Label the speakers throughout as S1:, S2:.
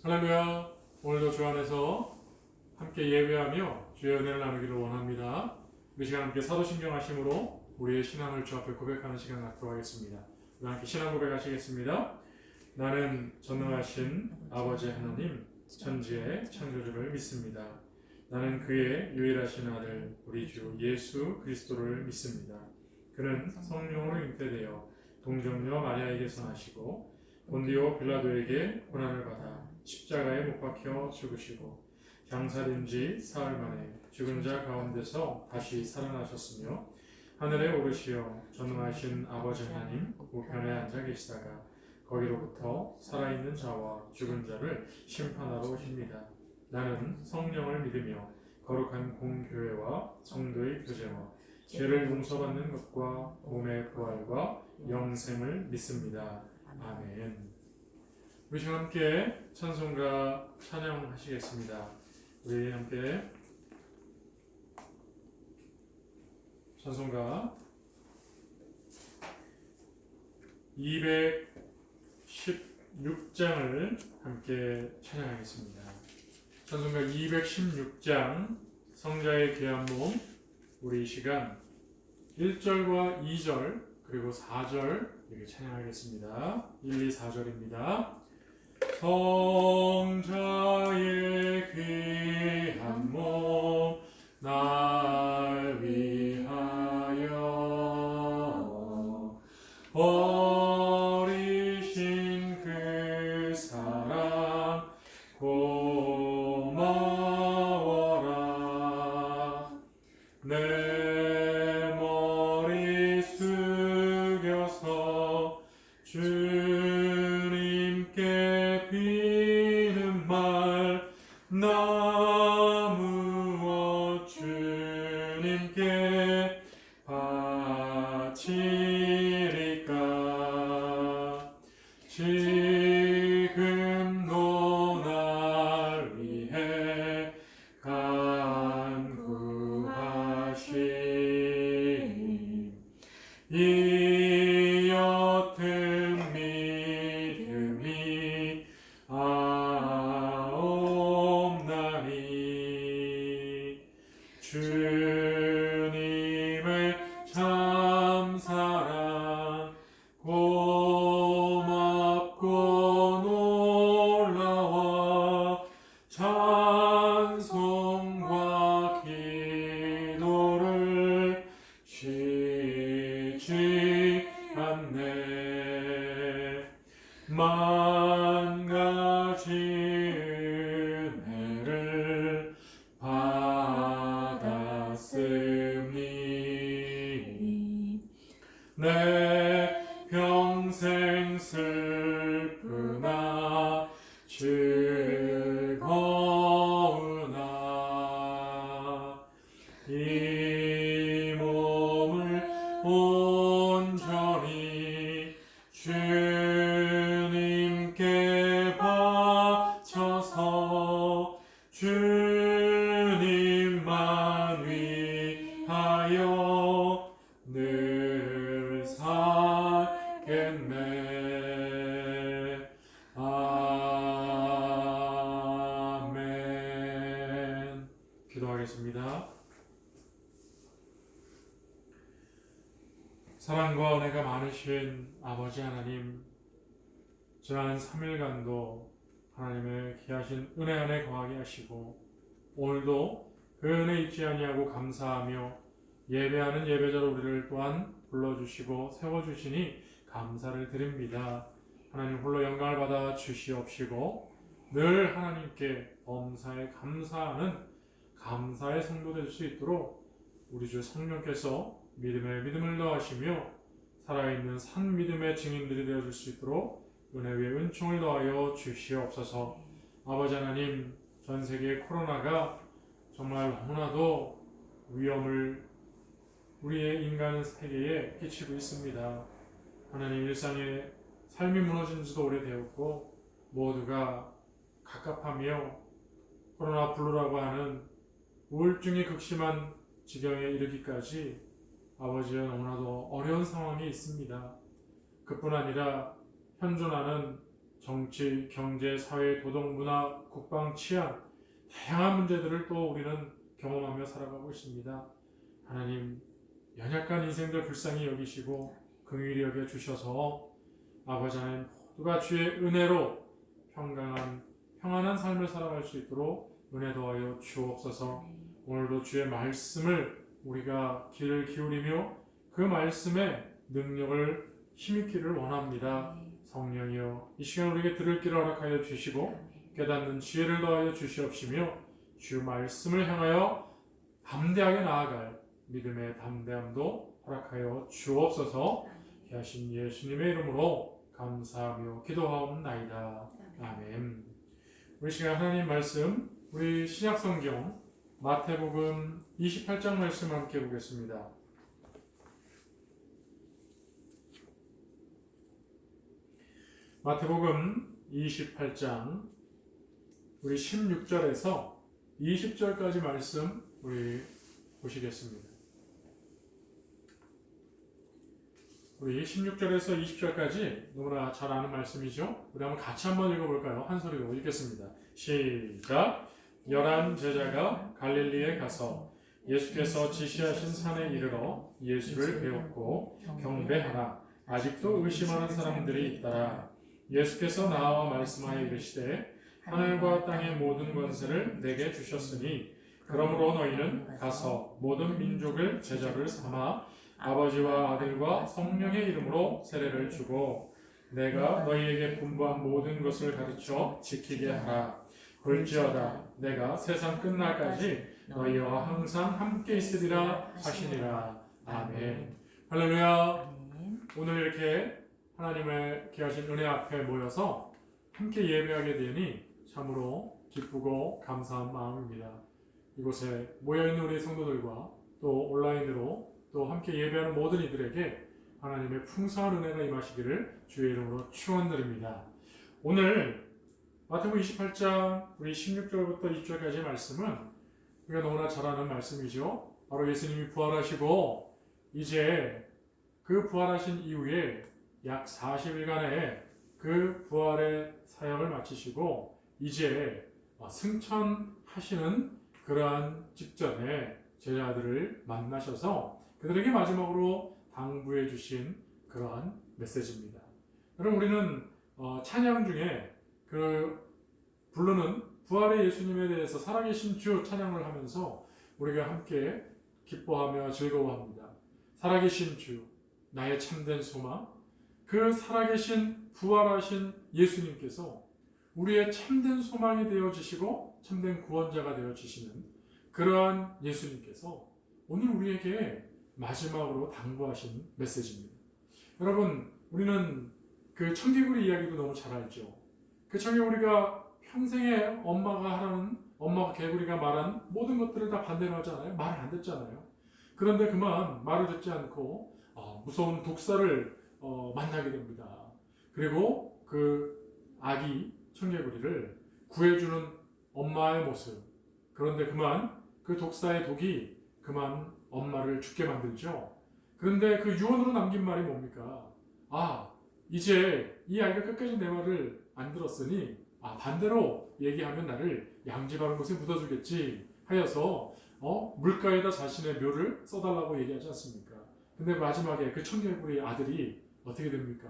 S1: 할렐루야. 오늘도 주 안에서 함께 예배하며 주의 은혜를 나누기를 원합니다. 이 시간 함께 사도신경 하심으로 우리의 신앙을 주 앞에 고백하는 시간 갖도록 하겠습니다. 우리 함께 신앙 고백하시겠습니다. 나는 전능하신 아버지 하나님 천지의 창조주를 믿습니다. 나는 그의 유일하신 아들 우리 주 예수 그리스도를 믿습니다. 그는 성령으로 잉태되어 동정녀 마리아에게서 나시고 본디오 빌라도에게 고난을 받아 십자가에 못 박혀 죽으시고 장사된 지 사흘 만에 죽은 자 가운데서 다시 살아나셨으며 하늘에 오르시어 전능하신 아버지 하나님 우편에 앉아 계시다가 거기로부터 살아있는 자와 죽은 자를 심판하러 오십니다. 나는 성령을 믿으며 거룩한 공교회와 성도의 교제와 죄를 용서받는 것과 몸의 부활과 영생을 믿습니다. 아멘. 우리 지금 함께 찬송가 찬양하시겠습니다. 우리 함께 찬송가 216장을 함께 찬양하겠습니다. 찬송가 216장 성자의 귀한 몸, 우리 이 시간 1절과 2절 그리고 4절 이렇게 찬양하겠습니다. 1, 2, 4절입니다. 성자의 귀한 몸 날 위하여 버리신 그 사랑 고마워라. 내 머리 숙여서 주님께 비는 말 나무어 주님께 바치리까. 지금도 날 위해 간구하심 이 옅은 믿음이 아옵나니. 주님의 참사랑 고맙고 놀라워 찬송과 기도를 쉬지 않네. 만 가지 은혜를 받았으니 내 평생 슬프나 즐거우나 이 몸을 온전히 주님께 바쳐서 주님만 위하여 늘 살겠네. 아멘. 기도하겠습니다. 사랑과 은혜가 많으신 아버지 하나님, 지난 3일간도 하나님의 귀하신 은혜 안에 거하게 하시고 오늘도 그 은혜 잊지 아니하고 감사하며 예배하는 예배자로 우리를 또한 불러주시고 세워주시니 감사를 드립니다. 하나님 홀로 영광을 받아 주시옵시고 늘 하나님께 범사에 감사하는 감사의 성도 될 수 있도록 우리 주 성령께서 믿음에 믿음을 더하시며 살아있는 산 믿음의 증인들이 되어줄 수 있도록 은혜 위에 은총을 더하여 주시옵소서. 아버지 하나님, 전 세계 코로나가 정말 너무나도 위험을 우리의 인간 세계에 끼치고 있습니다. 하나님, 일상의 삶이 무너진 지도 오래되었고 모두가 갑갑하며 코로나 블루라고 하는 우울증이 극심한 지경에 이르기까지 아버지의 너무나도 어려운 상황이 있습니다. 그뿐 아니라 현존하는 정치, 경제, 사회, 도덕, 문화, 국방, 치안 다양한 문제들을 또 우리는 경험하며 살아가고 있습니다. 하나님 연약한 인생들 불쌍히 여기시고 긍휼히 여겨 주셔서 아버지 하나님 모두가 주의 은혜로 평안한 삶을 살아갈 수 있도록 은혜 더하여 주옵소서. 오늘도 주의 말씀을 우리가 귀를 기울이며 그 말씀의 능력을 힘입기를 원합니다. 성령이여 이 시간 우리에게 들을 길을 허락하여 주시고 깨닫는 지혜를 더하여 주시옵시며 주 말씀을 향하여 담대하게 나아갈 믿음의 담대함도 허락하여 주옵소서. 귀하신 예수님의 이름으로 감사하며 기도하옵나이다. 아멘. 우리 시간 하나님 말씀 우리 신약성경 마태복음 28장 말씀 함께 보겠습니다. 마태복음 28장 우리 16절에서 20절까지 말씀 우리 보시겠습니다. 우리 16절에서 20절까지 너무나 잘 아는 말씀이죠. 우리 한번 같이 한번 읽어볼까요? 한 소리로 읽겠습니다. 시작! 11 제자가 갈릴리에 가서 예수께서 지시하신 산에 이르러 예수를 배웠고 경배하나 아직도 의심하는 사람들이 있더라. 예수께서 나와 말씀하여 이르시되 하늘과 땅의 모든 권세를 내게 주셨으니 그러므로 너희는 가서 모든 민족을 제자를 삼아 아버지와 아들과 성령의 이름으로 세례를 주고 내가 너희에게 분부한 모든 것을 가르쳐 지키게 하라. 볼지어다 내가 세상 끝날까지 너희와 항상 함께 있으리라 하시니라. 아멘. 할렐루야. 오늘 이렇게 하나님의 귀하신 은혜 앞에 모여서 함께 예배하게 되니 참으로 기쁘고 감사한 마음입니다. 이곳에 모여있는 우리 성도들과 또 온라인으로 또 함께 예배하는 모든 이들에게 하나님의 풍성한 은혜가 임하시기를 주의 이름으로 축원드립니다. 오늘 마태복음 28장 우리 16절부터 20절까지의 말씀은 우리가 너무나 잘 아는 말씀이죠. 바로 예수님이 부활하시고 이제 그 부활하신 이후에 약 40일간의 그 부활의 사역을 마치시고 이제 승천하시는 그러한 직전에 제자들을 만나셔서 그들에게 마지막으로 당부해 주신 그러한 메시지입니다. 여러분 우리는 찬양 중에 그 부르는 부활의 예수님에 대해서 살아계신 주 찬양을 하면서 우리가 함께 기뻐하며 즐거워합니다. 살아계신 주, 나의 참된 소망, 그 살아계신 부활하신 예수님께서 우리의 참된 소망이 되어지시고 참된 구원자가 되어지시는 그러한 예수님께서 오늘 우리에게 마지막으로 당부하신 메시지입니다. 여러분 우리는 그 청개구리 이야기도 너무 잘 알죠. 그 청개구리가 평생에 엄마가 개구리가 말한 모든 것들을 다 반대로 하잖아요. 말을 안 듣잖아요. 그런데 그만 말을 듣지 않고 무서운 독사를 만나게 됩니다. 그리고 그 아기 청개구리를 구해주는 엄마의 모습. 그런데 그만 그 독사의 독이 그만 엄마를 죽게 만들죠. 그런데 그 유언으로 남긴 말이 뭡니까? 이제 이 아이가 끝까지 내 말을 안 들었으니 반대로 얘기하면 나를 양지바른 곳에 묻어주겠지 하여서 물가에다 자신의 묘를 써달라고 얘기하지 않습니까? 근데 마지막에 그 청개구리 아들이 어떻게 됩니까?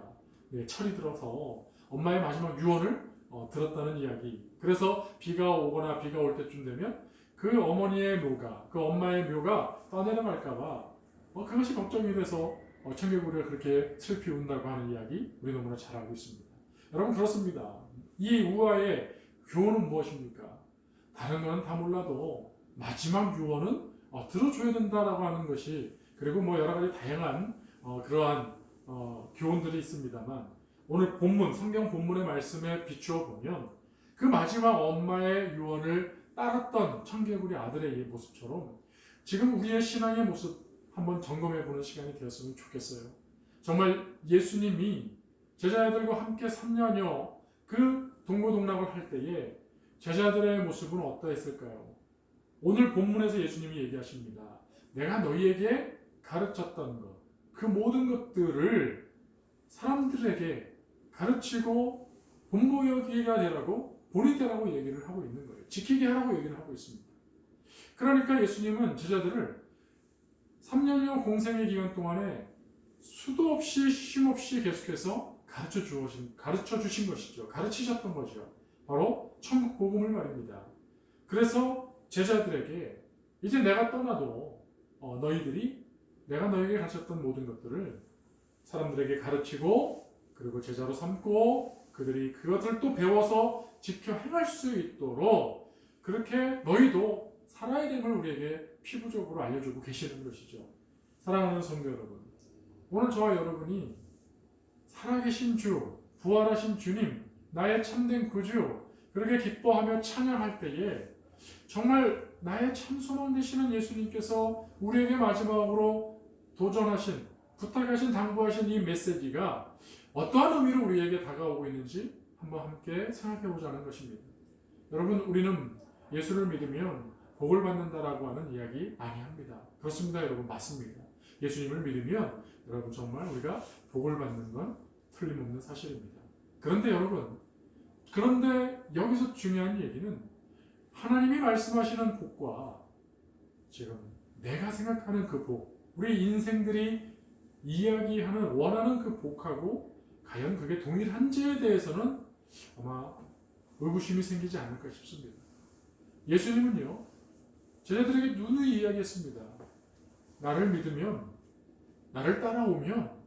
S1: 철이 들어서 엄마의 마지막 유언을 들었다는 이야기. 그래서 비가 오거나 비가 올 때쯤 되면 그 어머니의 묘가, 그 엄마의 묘가 떠내려갈까봐 그것이 걱정이 돼서 청개구리가 그렇게 슬피 운다고 하는 이야기 우리 너무나 잘 알고 있습니다. 여러분 그렇습니다. 이 우화의 교훈은 무엇입니까? 다른 건 다 몰라도 마지막 유언은 들어줘야 된다라고 하는 것이 그리고 여러 가지 다양한 그러한 교훈들이 있습니다만 오늘 본문 성경 본문의 말씀에 비추어 보면 그 마지막 엄마의 유언을 따랐던 청개구리 아들의 모습처럼 지금 우리의 신앙의 모습 한번 점검해 보는 시간이 되었으면 좋겠어요. 정말 예수님이 제자들과 함께 3년여 그 동고동락을 할 때에 제자들의 모습은 어떠했을까요? 오늘 본문에서 예수님이 얘기하십니다. 내가 너희에게 가르쳤던 것, 그 모든 것들을 사람들에게 가르치고 본보기가 되라고 본이 되라고 얘기를 하고 있는 거예요. 지키게 하라고 얘기를 하고 있습니다. 그러니까 예수님은 제자들을 3년여 공생의 기간 동안에 수도 없이 쉼 없이 계속해서 가르쳐 주신 것이죠. 가르치셨던 거죠. 바로 천국 복음을 말입니다. 그래서 제자들에게 이제 내가 떠나도 너희들이 내가 너에게 가르쳤던 모든 것들을 사람들에게 가르치고 그리고 제자로 삼고 그들이 그것을 또 배워서 지켜 행할 수 있도록 그렇게 너희도 살아야 됨을 우리에게 피부적으로 알려주고 계시는 것이죠. 사랑하는 성도 여러분, 오늘 저와 여러분이 살아계신 주, 부활하신 주님, 나의 참된 구주, 그렇게 기뻐하며 찬양할 때에 정말 나의 참 소망 되시는 예수님께서 우리에게 마지막으로 도전하신, 부탁하신, 당부하신 이 메시지가 어떠한 의미로 우리에게 다가오고 있는지 한번 함께 생각해 보자는 것입니다. 여러분, 우리는 예수를 믿으면 복을 받는다라고 하는 이야기 많이 합니다. 그렇습니다, 여러분. 맞습니다. 예수님을 믿으면 여러분 정말 우리가 복을 받는 건 틀림없는 사실입니다. 그런데 여러분, 여기서 중요한 얘기는 하나님이 말씀하시는 복과 지금 내가 생각하는 그 복, 우리 인생들이 이야기하는 원하는 그 복하고 과연 그게 동일한지에 대해서는 아마 의구심이 생기지 않을까 싶습니다. 예수님은요, 제자들에게 누누이 이야기했습니다. 나를 믿으면, 나를 따라오면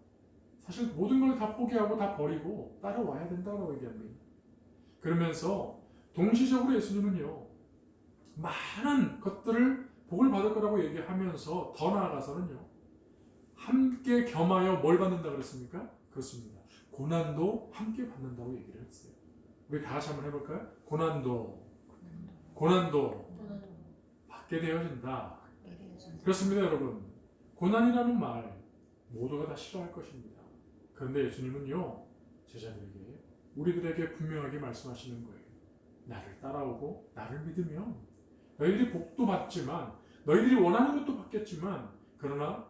S1: 사실 모든 걸 다 포기하고 다 버리고 따라와야 된다고 얘기합니다. 그러면서 동시적으로 예수님은요, 많은 것들을 복을 받을 거라고 얘기하면서 더 나아가서는요, 함께 겸하여 뭘 받는다 그랬습니까? 그렇습니다. 고난도 함께 받는다고 얘기를 했어요. 우리 다 같이 한번 해볼까요? 고난도 받게 되어진다. 그렇습니다, 여러분. 고난이라는 말 모두가 다 싫어할 것입니다. 그런데 예수님은요, 제자들에게, 우리들에게 분명하게 말씀하시는 거예요. 나를 따라오고 나를 믿으면 너희들이 복도 받지만, 너희들이 원하는 것도 받겠지만, 그러나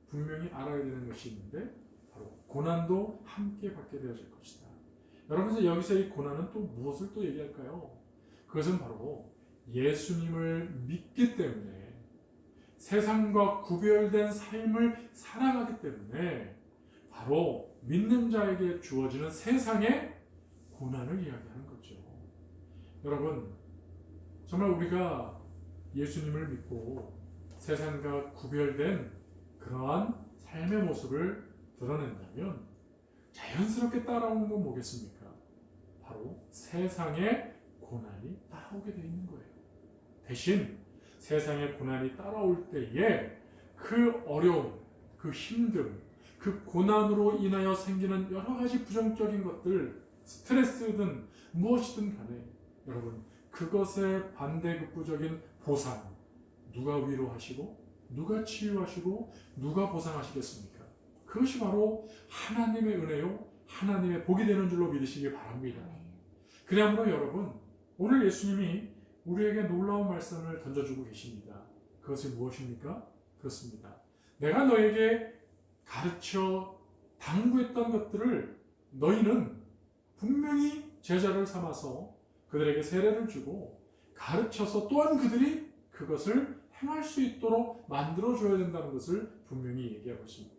S1: 분명히 알아야 되는 것이 있는데 바로 고난도 함께 받게 되어질 것이다. 여러분, 여기서 이 고난은 또 무엇을 또 얘기할까요? 그것은 바로 예수님을 믿기 때문에, 세상과 구별된 삶을 살아가기 때문에 바로 믿는 자에게 주어지는 세상의 고난을 이야기하는 거죠. 여러분, 정말 우리가 예수님을 믿고 세상과 구별된 그러한 삶의 모습을 드러낸다면 자연스럽게 따라오는 건 뭐겠습니까? 바로 세상의 고난이 따라오게 되어 있는 거예요. 대신 세상의 고난이 따라올 때에 그 어려움, 그 힘듦, 그 고난으로 인하여 생기는 여러 가지 부정적인 것들, 스트레스든 무엇이든 간에 여러분, 그것의 반대급부적인 보상, 누가 위로하시고 누가 치유하시고 누가 보상하시겠습니까? 그것이 바로 하나님의 은혜요, 하나님의 복이 되는 줄로 믿으시기 바랍니다. 그러므로 여러분, 오늘 예수님이 우리에게 놀라운 말씀을 던져주고 계십니다. 그것이 무엇입니까? 그렇습니다. 내가 너에게 가르쳐 당부했던 것들을 너희는 분명히 제자를 삼아서 그들에게 세례를 주고 가르쳐서 또한 그들이 그것을 행할 수 있도록 만들어줘야 된다는 것을 분명히 얘기하고 있습니다.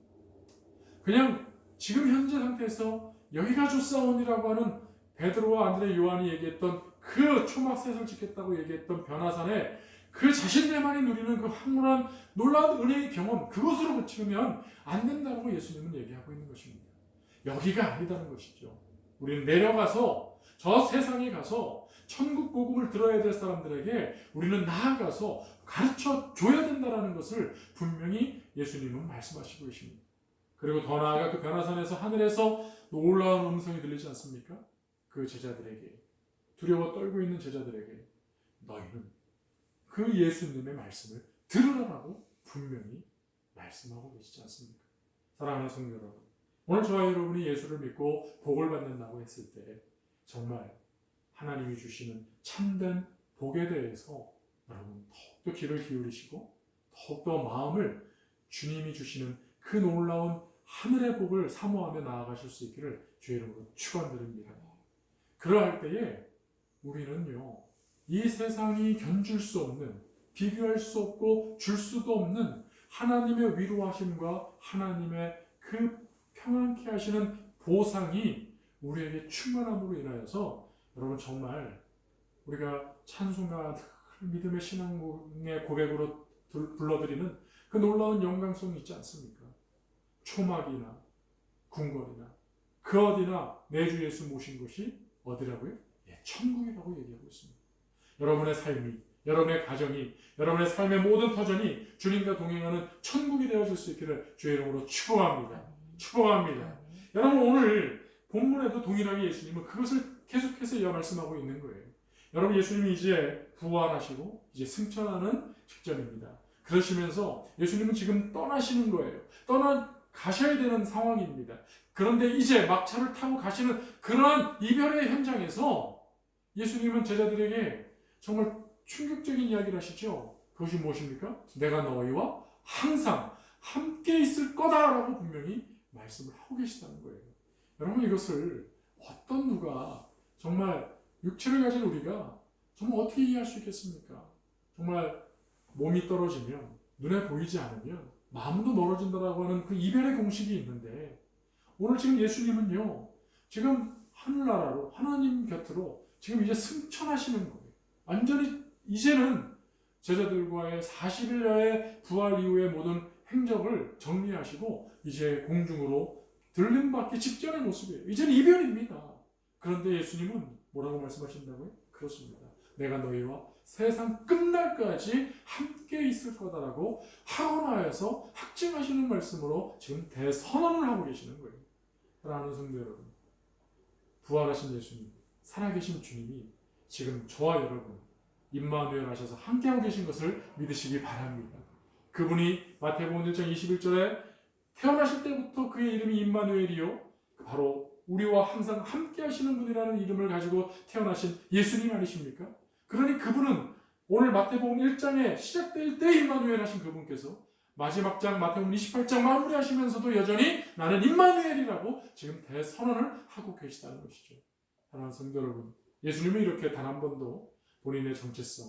S1: 그냥 지금 현재 상태에서 여기가 좋사온이라고 하는 베드로와 안드레, 요한이 얘기했던 그 초막셋을 지켰다고 얘기했던 변화산에 그 자신들만이 누리는 그 황홀한 놀라운 은혜의 경험, 그것으로 그치면 안 된다고 예수님은 얘기하고 있는 것입니다. 여기가 아니다는 것이죠. 우리는 내려가서 저 세상에 가서 천국 복음을 들어야 될 사람들에게 우리는 나아가서 가르쳐 줘야 된다는 것을 분명히 예수님은 말씀하시고 계십니다. 그리고 더 나아가 그 변화산에서 하늘에서 놀라운 음성이 들리지 않습니까? 그 제자들에게, 두려워 떨고 있는 제자들에게 너희는 그 예수님의 말씀을 들으라고 분명히 말씀하고 계시지 않습니까? 사랑하는 성도 여러분, 오늘 저와 여러분이 예수를 믿고 복을 받는다고 했을 때 정말 하나님이 주시는 참된 복에 대해서 여러분 더욱더 귀를 기울이시고 더욱더 마음을 주님이 주시는 그 놀라운 하늘의 복을 사모하며 나아가실 수 있기를 주의 이름으로 축원드립니다. 그러할 때에 우리는요, 이 세상이 견줄 수 없는, 비교할 수 없고 줄 수도 없는 하나님의 위로하심과 하나님의 그 평안케 하시는 보상이 우리에게 충만함으로 인하여서 여러분 정말 우리가 찬송과 믿음의 신앙의 고백으로 불러드리는 그 놀라운 영광성이 있지 않습니까? 초막이나 궁궐이나 그 어디나 내 주 예수 모신 것이 어디라고요? 천국이라고 얘기하고 있습니다. 여러분의 삶이, 여러분의 가정이, 여러분의 삶의 모든 터전이 주님과 동행하는 천국이 되어질 수 있기를 주의 이름으로 축복합니다. 축복합니다. 여러분 오늘 본문에도 동일하게 예수님은 그것을 계속해서 말씀하고 있는 거예요. 여러분 예수님이 이제 부활하시고 이제 승천하는 직전입니다. 그러시면서 예수님은 지금 떠나시는 거예요. 가셔야 되는 상황입니다. 그런데 이제 막차를 타고 가시는 그러한 이별의 현장에서 예수님은 제자들에게 정말 충격적인 이야기를 하시죠. 그것이 무엇입니까? 내가 너희와 항상 함께 있을 거다라고 분명히 말씀을 하고 계시다는 거예요. 여러분 이것을 어떤 누가 정말 육체를 가진 우리가 정말 어떻게 이해할 수 있겠습니까? 정말 몸이 떨어지면 눈에 보이지 않으면 마음도 멀어진다라고 하는 그 이별의 공식이 있는데 오늘 지금 예수님은요 지금 하늘나라로 하나님 곁으로 지금 이제 승천하시는 거예요. 완전히 이제는 제자들과의 40일여의 부활 이후의 모든 행적을 정리하시고 이제 공중으로 들림받기 직전의 모습이에요. 이제는 이별입니다. 그런데 예수님은 뭐라고 말씀하신다고요? 그렇습니다. 내가 너희와 세상 끝날까지 함께 있을 거다라고 하고 나서 확증하시는 말씀으로 지금 대선언을 하고 계시는 거예요. 사랑하는 성도 여러분, 부활하신 예수님, 살아계신 주님이 지금 저와 여러분 임마누엘 하셔서 함께하고 계신 것을 믿으시기 바랍니다. 그분이 마태복음 1장 21절에 태어나실 때부터 그의 이름이 임마누엘이요 바로 우리와 항상 함께 하시는 분이라는 이름을 가지고 태어나신 예수님 아니십니까? 그러니 그분은 오늘 마태복음 1장에 시작될 때 임마누엘 하신 그분께서 마지막 장 마태복음 28장 마무리하시면서도 여전히 나는 임마누엘이라고 지금 대선언을 하고 계시다는 것이죠. 사랑하는 성도 여러분, 예수님은 이렇게 단 한 번도 본인의 정체성,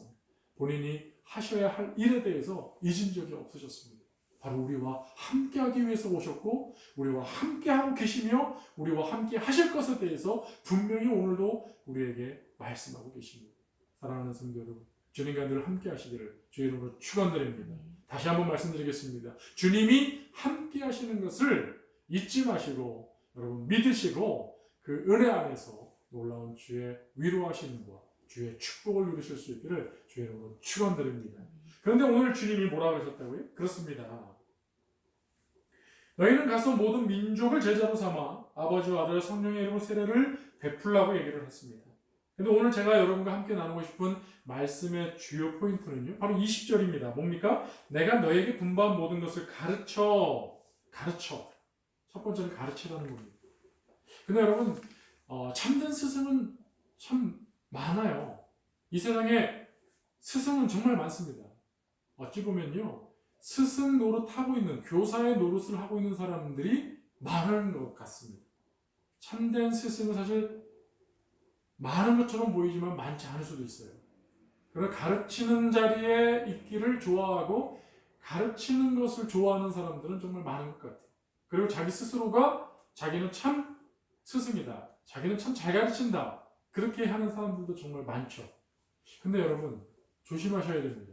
S1: 본인이 하셔야 할 일에 대해서 잊은 적이 없으셨습니다. 바로 우리와 함께하기 위해서 오셨고 우리와 함께하고 계시며 우리와 함께 하실 것에 대해서 분명히 오늘도 우리에게 말씀하고 계십니다. 사랑하는 성도 여러분, 주님과 늘 함께 하시기를 주의 이름으로 축원드립니다. 다시 한번 말씀드리겠습니다. 주님이 함께 하시는 것을 잊지 마시고 여러분 믿으시고 그 은혜 안에서 놀라운 주의 위로하심과 주의 축복을 누리실 수 있기를 주의 이름으로 축원드립니다. 그런데 오늘 주님이 뭐라고 하셨다고요? 그렇습니다. 너희는 가서 모든 민족을 제자로 삼아 아버지와 아들 성령의 이름으로 세례를 베풀라고 얘기를 했습니다. 그런데 오늘 제가 여러분과 함께 나누고 싶은 말씀의 주요 포인트는요, 바로 20절입니다. 뭡니까? 내가 너에게 분부한 모든 것을 가르쳐. 첫 번째는 가르치라는 겁니다. 근데 여러분, 참된 스승은 참 많아요. 이 세상에 스승은 정말 많습니다. 어찌 보면요, 스승 노릇하고 있는, 교사의 노릇을 하고 있는 사람들이 많은 것 같습니다. 참된 스승은 사실 많은 것처럼 보이지만 많지 않을 수도 있어요. 그러나 가르치는 자리에 있기를 좋아하고 가르치는 것을 좋아하는 사람들은 정말 많은 것 같아요. 그리고 자기 스스로가 자기는 참 스승이다, 자기는 참 잘 가르친다, 그렇게 하는 사람들도 정말 많죠. 근데 여러분 조심하셔야 됩니다.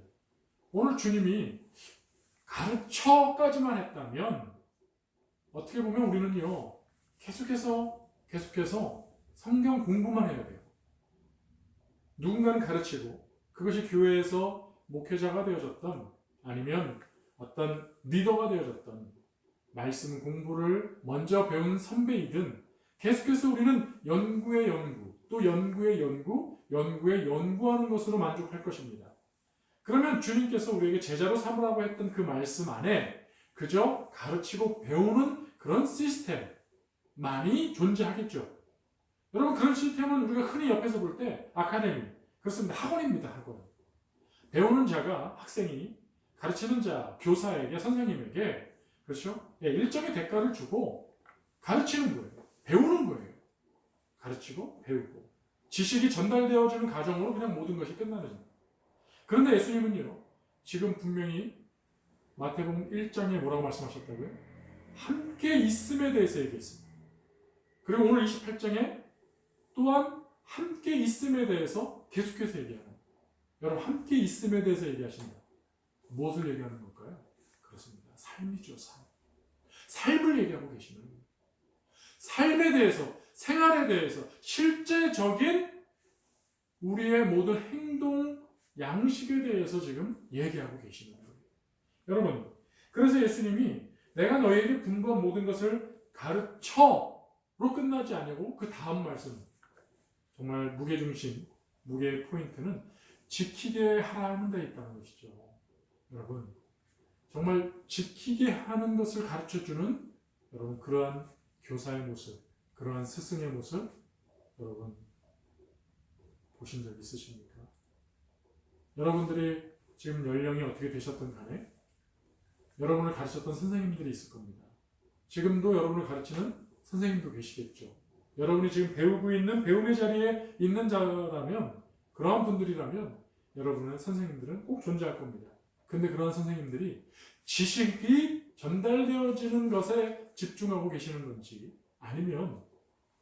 S1: 오늘 주님이 가르쳐까지만 했다면 어떻게 보면 우리는요 계속해서 성경 공부만 해야 돼요. 누군가는 가르치고 그것이 교회에서 목회자가 되어졌던 아니면 어떤 리더가 되어졌던 말씀 공부를 먼저 배운 선배이든 계속해서 우리는 연구의 연구, 또 연구의 연구, 연구의 연구하는 것으로 만족할 것입니다. 그러면 주님께서 우리에게 제자로 삼으라고 했던 그 말씀 안에 그저 가르치고 배우는 그런 시스템만이 존재하겠죠. 여러분 그런 시스템은 우리가 흔히 옆에서 볼 때 아카데미, 그렇습니다. 학원입니다. 학원. 배우는 자가, 학생이 가르치는 자, 교사에게, 선생님에게 그렇죠? 일정의 대가를 주고 가르치는 거예요. 배우는 거예요. 가르치고 배우고. 지식이 전달되어지는 과정으로 그냥 모든 것이 끝나는. 그런데 예수님은요, 지금 분명히 마태복음 1장에 뭐라고 말씀하셨다고요? 함께 있음에 대해서 얘기했습니다. 그리고 오늘 28장에 또한 함께 있음에 대해서 계속해서 얘기하는. 여러분, 함께 있음에 대해서 얘기하신다. 무엇을 얘기하는 걸까요? 그렇습니다. 삶이죠, 삶. 삶을 얘기하고 계시는 거예요. 삶에 대해서, 생활에 대해서, 실제적인 우리의 모든 행동, 양식에 대해서 지금 얘기하고 계시는 거예요. 여러분, 그래서 예수님이 내가 너희에게 분부한 모든 것을 가르쳐로 끝나지 않고 그 다음 말씀, 정말 무게중심, 무게의 포인트는 지키게 하라는 데 있다는 것이죠. 여러분, 정말 지키게 하는 것을 가르쳐주는 여러분 그러한 교사의 모습, 그러한 스승의 모습 여러분 보신 적 있으십니까? 여러분들이 지금 연령이 어떻게 되셨든 간에 여러분을 가르쳤던 선생님들이 있을 겁니다. 지금도 여러분을 가르치는 선생님도 계시겠죠. 여러분이 지금 배우고 있는 배움의 자리에 있는 자라면, 그러한 분들이라면 여러분은 선생님들은 꼭 존재할 겁니다. 근데 그러한 선생님들이 지식이 전달되어지는 것에 집중하고 계시는 건지 아니면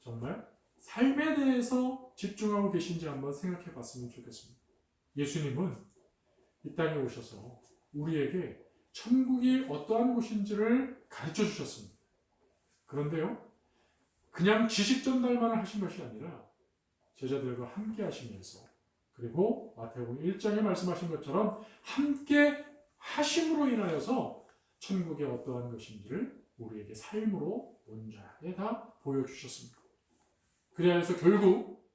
S1: 정말 삶에 대해서 집중하고 계신지 한번 생각해 봤으면 좋겠습니다. 예수님은 이 땅에 오셔서 우리에게 천국이 어떠한 곳인지를 가르쳐 주셨습니다. 그런데요, 그냥 지식 전달만을 하신 것이 아니라 제자들과 함께 하시면서, 그리고 마태복음 1장에 말씀하신 것처럼 함께 하심으로 인하여서 천국이 어떠한 것인지를 우리에게 삶으로 온전하게 다 보여주셨습니다. 그래서 결국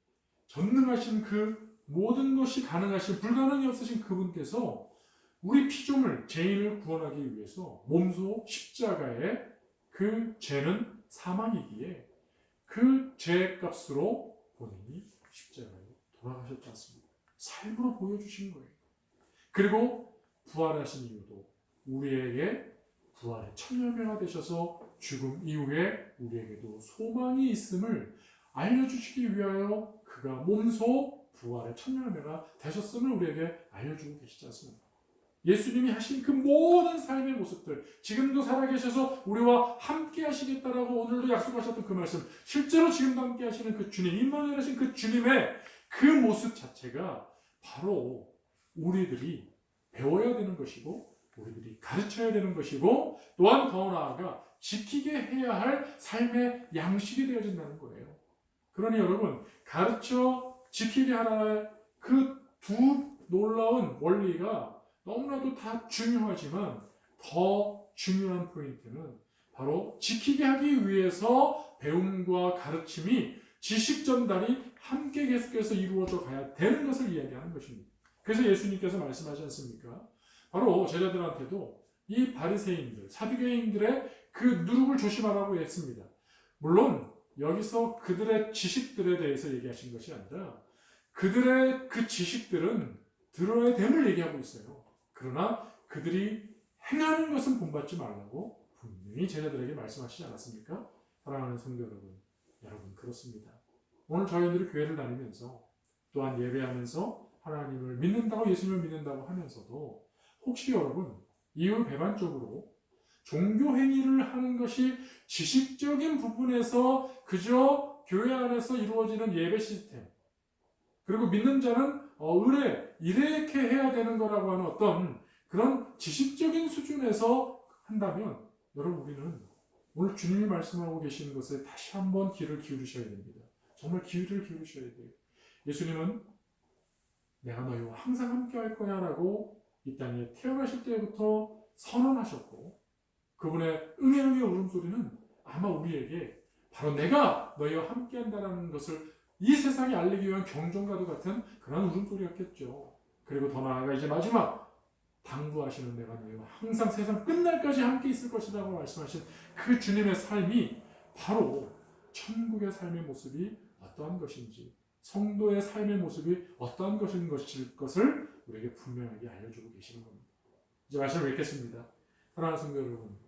S1: 전능하신 그 모든 것이 가능하신 불가능이 없으신 그분께서 우리 피조물 죄인을 구원하기 위해서 몸소 십자가에 그 죄는 사망이기에 그 죄값으로 본인이 십자가에 돌아가셨지 않습니까? 삶으로 보여주신 거예요. 그리고 부활하신 이유도 우리에게 부활의 첫 열매가 되셔서 죽음 이후에 우리에게도 소망이 있음을 알려주시기 위하여 그가 몸소 부활의 첫 열매가 되셨음을 우리에게 알려주고 계시지 않습니까? 예수님이 하신 그 모든 삶의 모습들, 지금도 살아계셔서 우리와 함께 하시겠다라고 오늘도 약속하셨던 그 말씀, 실제로 지금도 함께 하시는 그 주님, 임마누엘 하신 그 주님의 그 모습 자체가 바로 우리들이 배워야 되는 것이고 우리들이 가르쳐야 되는 것이고 또한 더 나아가 지키게 해야 할 삶의 양식이 되어진다는 거예요. 그러니 여러분, 가르쳐 지키게 하라의 그 두 놀라운 원리가 너무나도 다 중요하지만 더 중요한 포인트는 바로 지키게 하기 위해서 배움과 가르침이 지식 전달이 함께 계속해서 이루어져 가야 되는 것을 이야기하는 것입니다. 그래서 예수님께서 말씀하지 않습니까? 바로 제자들한테도 이 바리새인들, 사두개인들의 그 누룩을 조심하라고 했습니다. 물론 여기서 그들의 지식들에 대해서 얘기하신 것이 아니라 그들의 그 지식들은 들어야 됨을 얘기하고 있어요. 그러나 그들이 행하는 것은 본받지 말라고 분명히 제자들에게 말씀하시지 않았습니까? 사랑하는 성도 여러분, 여러분 그렇습니다. 오늘 저희들이 교회를 다니면서 또한 예배하면서 하나님을 믿는다고 예수님을 믿는다고 하면서도 혹시 여러분 이유 배반적으로 종교 행위를 하는 것이 지식적인 부분에서 그저 교회 안에서 이루어지는 예배 시스템 그리고 믿는 자는 의례 이렇게 해야 되는 거라고 하는 어떤 그런 지식적인 수준에서 한다면 여러분 우리는 오늘 주님이 말씀하고 계시는 것에 다시 한번 귀를 기울이셔야 됩니다. 정말 귀를 기울이셔야 돼요. 예수님은 내가 너희와 항상 함께 할 거야 라고 이 땅에 태어나실 때부터 선언하셨고 그분의 응애응애 울음소리는 아마 우리에게 바로 내가 너희와 함께 한다는 것을 이 세상에 알리기 위한 경종과도 같은 그런 울음소리였겠죠. 그리고 더 나아가 이제 마지막 당부하시는 내가 너희와 항상 세상 끝날까지 함께 있을 것이라고 말씀하신 그 주님의 삶이 바로 천국의 삶의 모습이 어떠한 것인지 성도의 삶의 모습이 어떠한 것인 것을 우리에게 분명하게 알려주고 계시는 겁니다. 이제 말씀을 읽겠습니다. 사랑하는 성도 여러분,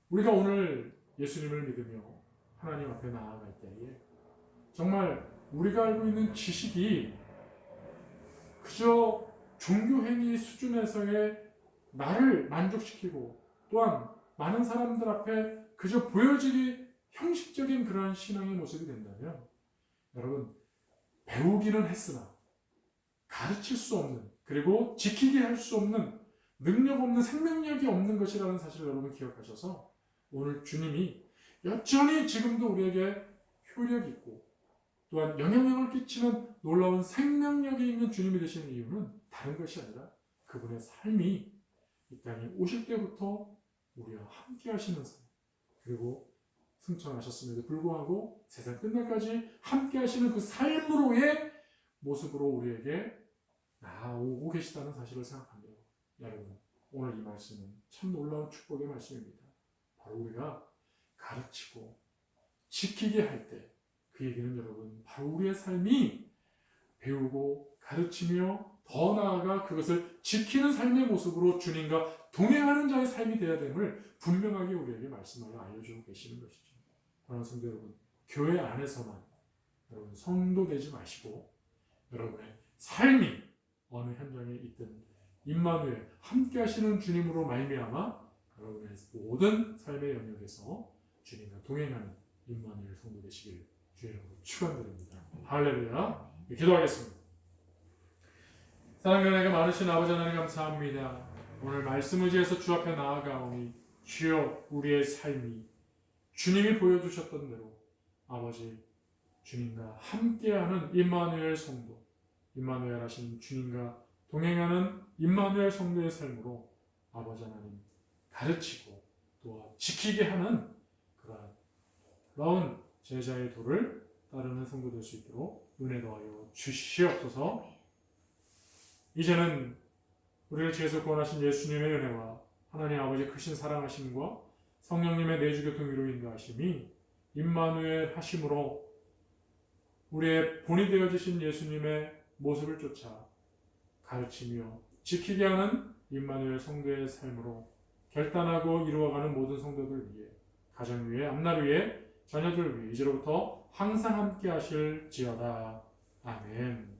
S1: 우리가 오늘 예수님을 믿으며 하나님 앞에 나아갈 때에 정말 우리가 알고 있는 지식이 그저 종교행위 수준에서의 나를 만족시키고 또한 많은 사람들 앞에 그저 보여지기 형식적인 그러한 신앙의 모습이 된다면 여러분 배우기는 했으나 가르칠 수 없는 그리고 지키게 할 수 없는 능력 없는 생명력이 없는 것이라는 사실을 여러분 기억하셔서 오늘 주님이 여전히 지금도 우리에게 효력 있고 또한 영향력을 끼치는 놀라운 생명력이 있는 주님이 되시는 이유는 다른 것이 아니라 그분의 삶이 이 땅에 오실 때부터 우리와 함께 하시면서 그리고 승천하셨음에도 불구하고 세상 끝날까지 함께 하시는 그 삶으로의 모습으로 우리에게 나오고 계시다는 사실을 생각합니다. 여러분, 오늘 이 말씀은 참 놀라운 축복의 말씀입니다. 바로 우리가 가르치고 지키게 할 때 그 얘기는 여러분 바로 우리의 삶이 배우고 가르치며 더 나아가 그것을 지키는 삶의 모습으로 주님과 동행하는 자의 삶이 되어야 됨을 분명하게 우리에게 말씀하여 알려주고 계시는 것이죠. 그러나 성도 여러분, 교회 안에서만 여러분 성도 되지 마시고 여러분의 삶이 어느 현장에 있든 임마누엘 함께 하시는 주님으로 말미암아 여러분의 모든 삶의 영역에서 주님과 동행하는 임마누엘 성도 되시길 주의 이름으로 축원드립니다. 할렐루야. 기도하겠습니다. 사랑과 은혜가 많으신 아버지 하나님 감사합니다. 오늘 말씀을 지어서 주 앞에 나아가오니 주여 우리의 삶이 주님이 보여주셨던 대로 아버지 주님과 함께하는 임마누엘 성도, 임마누엘 하신 주님과 동행하는 임마누엘 성도의 삶으로 아버지 하나님 가르치고 또 지키게 하는 그러한 놀라운 제자의 도를 따르는 성도 될 수 있도록 은혜 더하여 주시옵소서. 이제는 우리를 죄에서 구원하신 예수님의 은혜와 하나님 아버지의 크신 사랑하심과 성령님의 내주교통위로 인도하심이 임마누엘 하심으로 우리의 본이 되어지신 예수님의 모습을 쫓아 가르치며 지키게 하는 임마누엘 성도의 삶으로 결단하고 이루어가는 모든 성도들 위해 가정 위에 앞날 위에 자녀들 위해 이제로부터 항상 함께 하실지어다. 아멘.